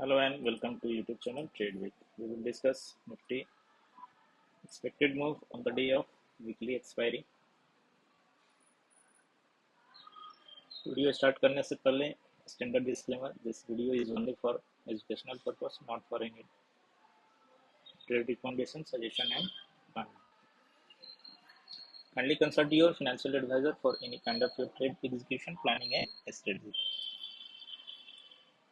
Hello and welcome to YouTube channel Trade Week. We will discuss Nifty expected move on the day of weekly expiry. Video start करने से पहले standard disclaimer, this video is only for educational purpose, not for any trade recommendation, suggestion and fund. Kindly consult your financial advisor for any kind of your trade execution, planning and strategy.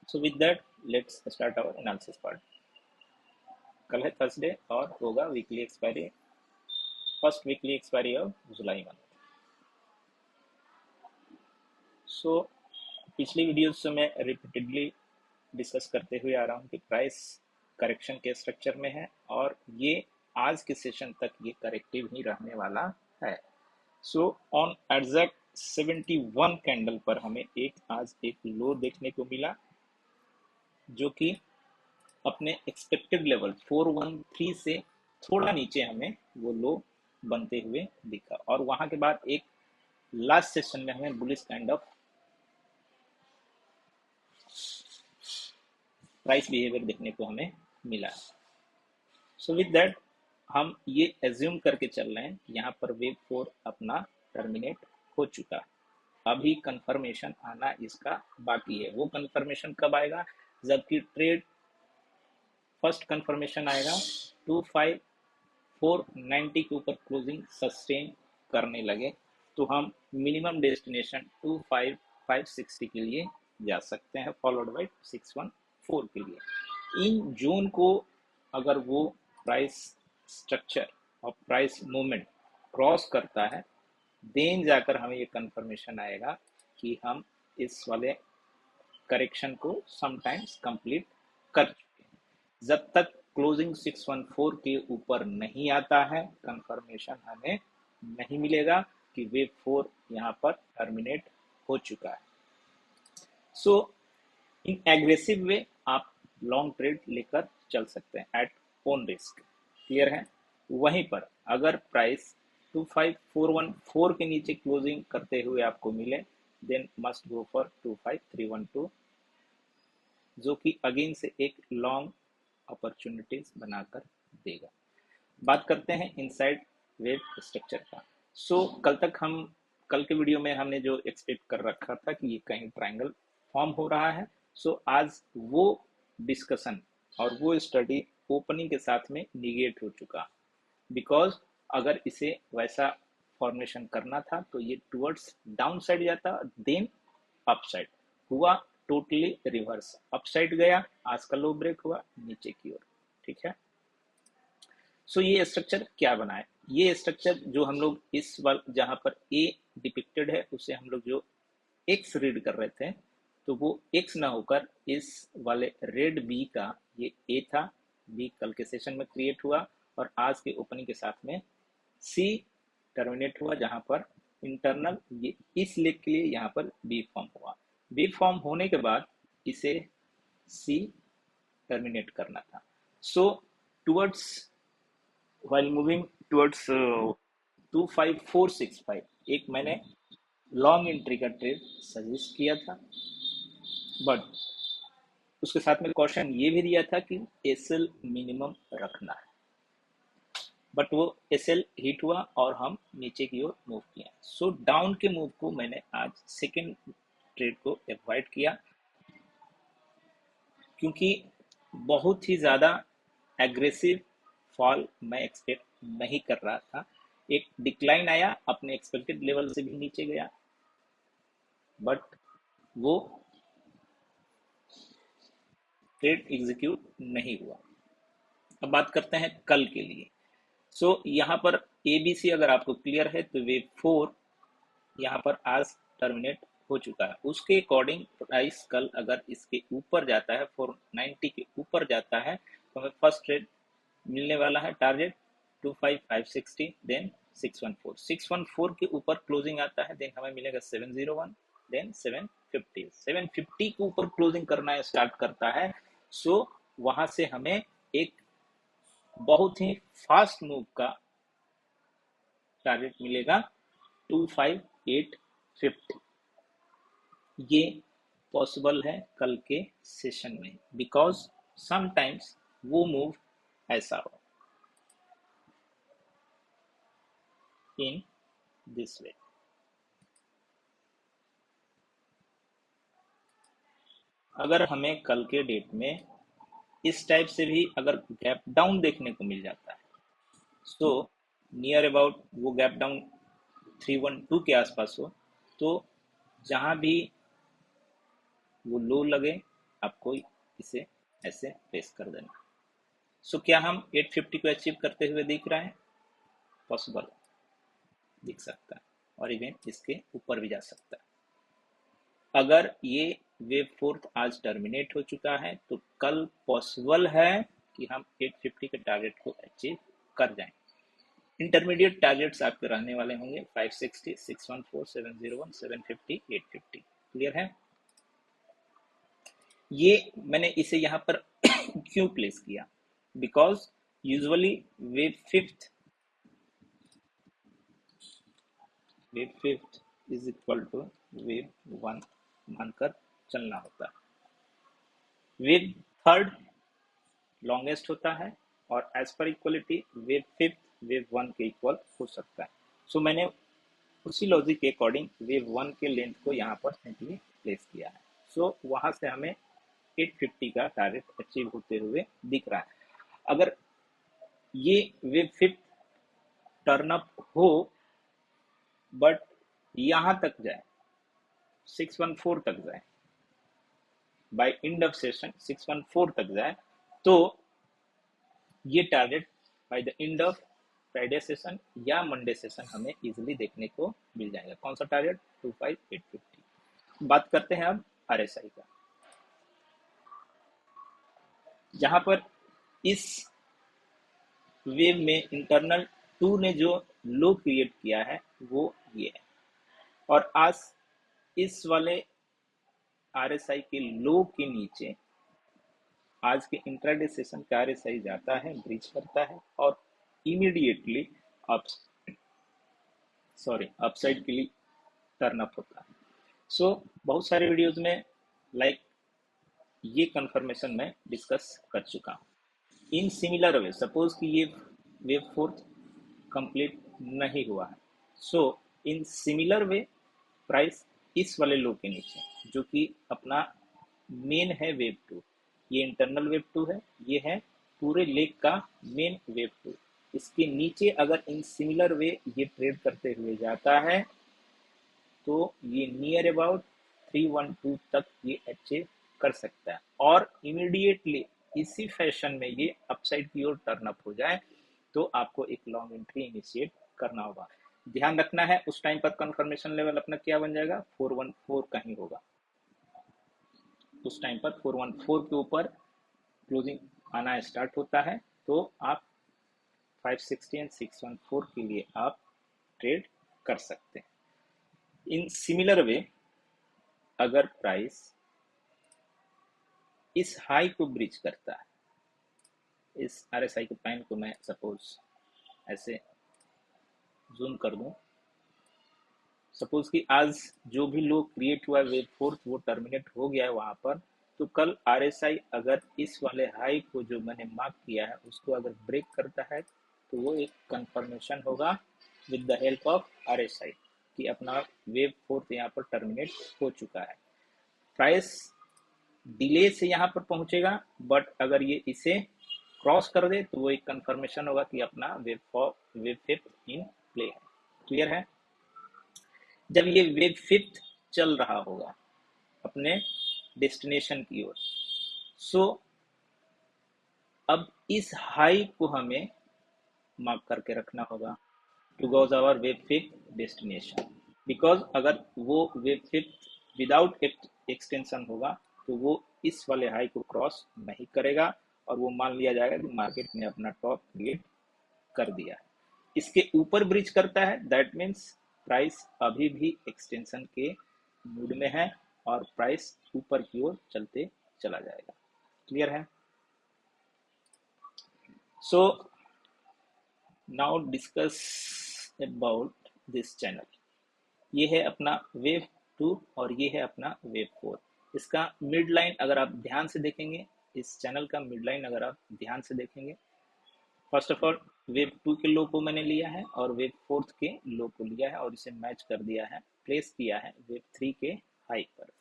So with that, let's start our analysis part. कल है Thursday और होगा weekly expiry, first weekly expiry of July month. So पिछली video से मैं repeatedly discuss करते हुए आ रहा हूँ कि प्राइस करेक्शन के स्ट्रक्चर में है और ये आज के सेशन तक ये करेक्टिव ही रहने वाला है. सो ऑन एग्जैक्ट 71 कैंडल पर हमें आज एक लो देखने को मिला जो कि अपने एक्सपेक्टेड लेवल 413 से थोड़ा नीचे हमें वो लो बनते हुए दिखा और वहां के बाद एक लास्ट सेशन में हमें bullish kind of price behaviour देखने को हमें मिला. सो विद दैट हम ये एज्यूम करके चल रहे हैं यहाँ पर वेव 4 अपना टर्मिनेट हो चुका. अभी कंफर्मेशन आना इसका बाकी है. वो कंफर्मेशन कब आएगा? जबकि ट्रेड फर्स्ट कंफर्मेशन आएगा 25490 के ऊपर क्लोजिंग सस्टेन करने लगे तो हम मिनिमम डेस्टिनेशन 25560 के लिए जा सकते हैं, फॉलोड बाय 614 के लिए. इन जोन को अगर वो प्राइस स्ट्रक्चर और प्राइस मूवमेंट क्रॉस करता है देन जाकर हमें ये कंफर्मेशन आएगा कि हम इस वाले करेक्शन को समटाइम्स कंप्लीट कर चुके हैं. जब तक क्लोजिंग 614 के ऊपर नहीं आता है कंफर्मेशन हमें नहीं मिलेगा कि वेव 4 यहाँ पर टर्मिनेट हो चुका है. सो इन एग्रेसिव वे आप लॉन्ग ट्रेड लेकर चल सकते हैं एट ओन रिस्क. क्लियर है? वहीं पर अगर प्राइस 25414 के नीचे क्लोजिंग करते हुए आपको मिले देन मस्ट गो फॉर 25312 जो कि अगेन से एक लॉन्ग अपॉर्चुनिटीज बनाकर देगा. बात करते हैं इनसाइड वेव स्ट्रक्चर का. सो कल के वीडियो में हमने जो एक्सपेक्ट कर रखा था कि ये कहीं ट्रायंगल फॉर्म हो रहा है. सो आज वो डिस्कशन और वो स्टडी ओपनिंग के साथ में निगेट हो चुका बिकॉज अगर इसे वैसा फॉर्मेशन करना था तो ये टुवर्ड्स डाउन साइड जाता देन अप साइड. हुआ टोटली रिवर्स. अप साइड गया, आज का लो ब्रेक हुआ नीचे की ओर. ठीक है. सो ये स्ट्रक्चर क्या बना है? ये स्ट्रक्चर जो हम लोग इस वाल जहां पर ए डिपिक्टेड है उसे हम लोग जो एक्स रीड कर रहे थे तो वो एक्स ना होकर इस वाले रेड बी का ये ए था. बी कल के सेशन में क्रिएट हुआ और आज के ओपनिंग के साथ में सी टर्मिनेट हुआ जहां पर इंटरनल ये इस लेग के लिए यहाँ पर बी फॉर्म हुआ. बी फॉर्म होने के बाद इसे सी टर्मिनेट करना था. सो टुवर्ड्स while moving towards 25465 एक मैंने लॉन्ग एंट्री का ट्रेड सजेस्ट किया था बट उसके साथ में क्वेश्चन ये भी दिया था कि एसएल मिनिमम रखना है. बट वो एसएल हिट हुआ और हम नीचे की ओर मूव किया. सो डाउन के मूव को मैंने आज सेकेंड ट्रेड को अवॉइड किया क्योंकि बहुत ही ज़्यादा एग्रेसिव फॉल मैं एक्सपेक्ट नहीं कर रहा था. एक डिक्लाइन आया, अपने एक्सपेक्टेड लेवल से भी नीचे गया बट वो ट्रेड एग्जीक्यूट नहीं हुआ. अब बात करते हैं कल के लिए. सो यहाँ पर एबीसी अगर आपको क्लियर है तो वेव 4 यहाँ पर आज टर्मिनेट हो चुका है. उसके अकॉर्डिंग प्राइस कल अगर इसके ऊपर जाता है 490 के ऊपर जाता है तो हमें फर्स्ट ट्रेड मिलने वाला है टारगेट 25560 देन 614 के ऊपर क्लोजिंग आता है देन हमें मिलेगा 701 देन 750 के ऊपर क्लोजिंग करना स्टार्ट करता है. सो वहां से हमें एक बहुत ही फास्ट मूव का टारगेट मिलेगा 25850. ये पॉसिबल है कल के सेशन में, बिकॉज समटाइम्स वो मूव ऐसा हो इन दिस वे। अगर हमें कल के डेट में इस टाइप से भी अगर गैप डाउन देखने को मिल जाता है, सो नियर अबाउट वो गैप डाउन 312 के आसपास हो, तो जहां भी वो लो लगे आपको इसे ऐसे प्लेस कर देना। सो क्या हम 850 को अचीव करते हुए दिख रहा है? पॉसिबल दिख सकता है, और इवन इसके ऊपर भी जा सकता है। अगर ये वेव फोर्थ आज टर्मिनेट हो चुका है तो कल पॉसिबल है कि हम 850 के टारगेट को अचीव कर जाएं। इंटरमीडिएट टारगेट्स आपके रहने वाले होंगे 560, 614, 701, 750, 850। क्लियर है? ये मैंने इसे यहाँ पर क्यों प्लेस किया? Because usually wave fifth is equal to wave one मानकर चलना होता है। वेव थर्ड लॉन्गेस्ट होता है, और as per equality wave fifth wave one के इक्वल हो सकता है। सो मैंने उसी लॉजिक के अकॉर्डिंग वेव वन के लेंथ को यहाँ पर सिंपली प्लेस किया है। सो वहां से हमें 850 का टारगेट अचीव होते हुए दिख रहा है। अगर ये वेव फिफ्थ टर्न अप हो बट यहां तक जाए, 614 तक जाए, बाय एंड ऑफ सेशन 614 तक जाए, तो ये target by the end of Friday session या मंडे सेशन हमें इजीली देखने को मिल जाएगा। कौन सा टारगेट? 25850। बात करते हैं अब आरएसआई का, जहां पर इस वेव में इंटरनल टू ने जो लो क्रिएट किया है वो ये है, और आज इस वाले आरएसआई के लो के नीचे आज के इंट्राडे सेशन का आरएसआई जाता है, ब्रीच करता है, और इमीडिएटली अप अपसाइड के लिए टर्न अप होता है। सो बहुत सारे वीडियोज में लाइक ये कंफर्मेशन मैं डिस्कस कर चुका हूँ। इन सिमिलर वे सपोज कि ये वेव फोर्थ कंप्लीट नहीं हुआ है, सो इन सिमिलर वे प्राइस इस वाले लो के नीचे, जो कि अपना मेन है वेव टू, ये इंटरनल वेव टू है, ये है पूरे लेग का मेन वेव टू, इसके नीचे अगर इन सिमिलर वे ये ट्रेड करते हुए जाता है तो ये नियर अबाउट 312 तक ये अचीव कर सकता है, और इमीडिएटली इसी फैशन में ये अपसाइड की ओर टर्न अप हो जाए तो आपको एक लॉन्ग एंट्री इनिशिएट करना होगा। ध्यान रखना है उस टाइम पर कंफर्मेशन लेवल अपना क्या बन जाएगा? 414 का ही होगा। उस टाइम पर 414 के ऊपर क्लोजिंग आना स्टार्ट होता है, तो आप 560 एंड 614 के लिए आप ट्रेड कर सकते हैं। इन सिमिलर वे अगर प्राइस इस हाई को ब्रीच करता है, इस आरएसआई के पैन को मैं सपोज ऐसे जूम कर दूं, सपोज कि आज जो भी लो क्रिएट हुआ है वेव फोर्थ वो टर्मिनेट हो गया है वहां पर, तो कल आरएसआई अगर इस वाले हाई को जो मैंने मार्क किया है उसको अगर ब्रेक करता है तो वो एक कंफर्मेशन होगा with the help of RSI कि अपना वेव फोर्थ यहाँ पर टर्मिनेट हो चुका है। प्राइस डिले से यहाँ पर पहुंचेगा, बट अगर ये इसे क्रॉस कर दे तो वो एक कंफर्मेशन होगा कि अपना वेव फिफ्थ इन प्ले है। क्लियर है? जब ये वेव फिफ्थ चल रहा होगा अपने डेस्टिनेशन की ओर, सो अब इस हाई को हमें मार्क करके रखना होगा to gauge our wave fifth destination, because अगर वो वेव फिफ्थ विदाउट एक्सटेंशन होगा तो वो इस वाले हाई को क्रॉस नहीं करेगा, और वो मान लिया जाएगा कि मार्केट ने अपना टॉप क्रिएट कर दिया है। इसके ऊपर ब्रिज करता है, दैट मीन्स प्राइस अभी भी एक्सटेंशन के मूड में है और प्राइस ऊपर की ओर चलते चला जाएगा। क्लियर है? So now discuss about this channel. ये है अपना वेव टू और ये है अपना वेव फोर। इसका मिड लाइन अगर आप ध्यान से देखेंगे, इस चैनल का मिड लाइन अगर आप ध्यान से देखेंगे, फर्स्ट ऑफ ऑल वेव 2 के लो को मैंने लिया है और वेव 4 के लो को लिया है और इसे मैच कर दिया है, प्लेस किया है वेव 3 के हाई पर।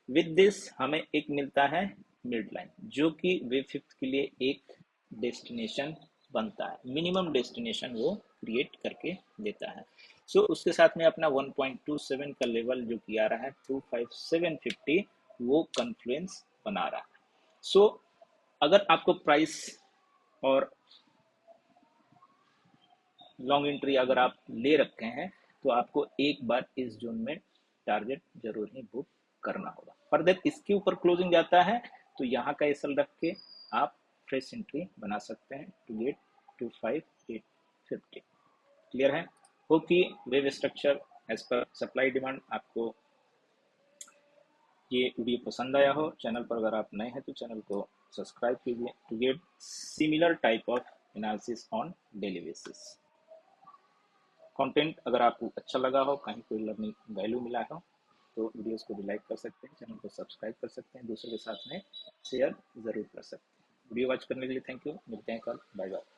विद दिस हमें एक मिलता है मिड लाइन, जो कि वेव 5 के लिए एक डेस्टिनेशन बनता है, मिनिमम डेस्टिनेशन वो क्रिएट करके देता है। सो उसके साथ में अपना 1.27 का लेवल जो कि आ रहा है 25750, वो कन्फ्लुएंस बना रहा है। सो अगर आपको प्राइस और लॉन्ग एंट्री अगर आप ले रखे हैं तो आपको एक बार इस जोन में टारगेट जरूर ही बुक करना होगा। फर्दर इसके ऊपर क्लोजिंग जाता है तो यहाँ का एसएल रख के आप फ्रेश एंट्री बना सकते हैं टू गेट 25850। क्लियर है? हो कि wave structure as per supply demand आपको ये वीडियो पसंद आया हो। चैनल पर अगर आप नए हैं तो चैनल को सब्सक्राइब कीजिए to get similar type of analysis on daily basis. Content अगर आपको अच्छा लगा हो, कहीं कोई लर्निंग वैल्यू मिला हो, तो वीडियोस को भी लाइक कर सकते हैं, चैनल को सब्सक्राइब कर सकते हैं, दूसरों के साथ में शेयर ज़रूर कर सकते हैं। वीडियो वॉच करने के लिए थैंक यू। मिलते हैं कल। Bye bye.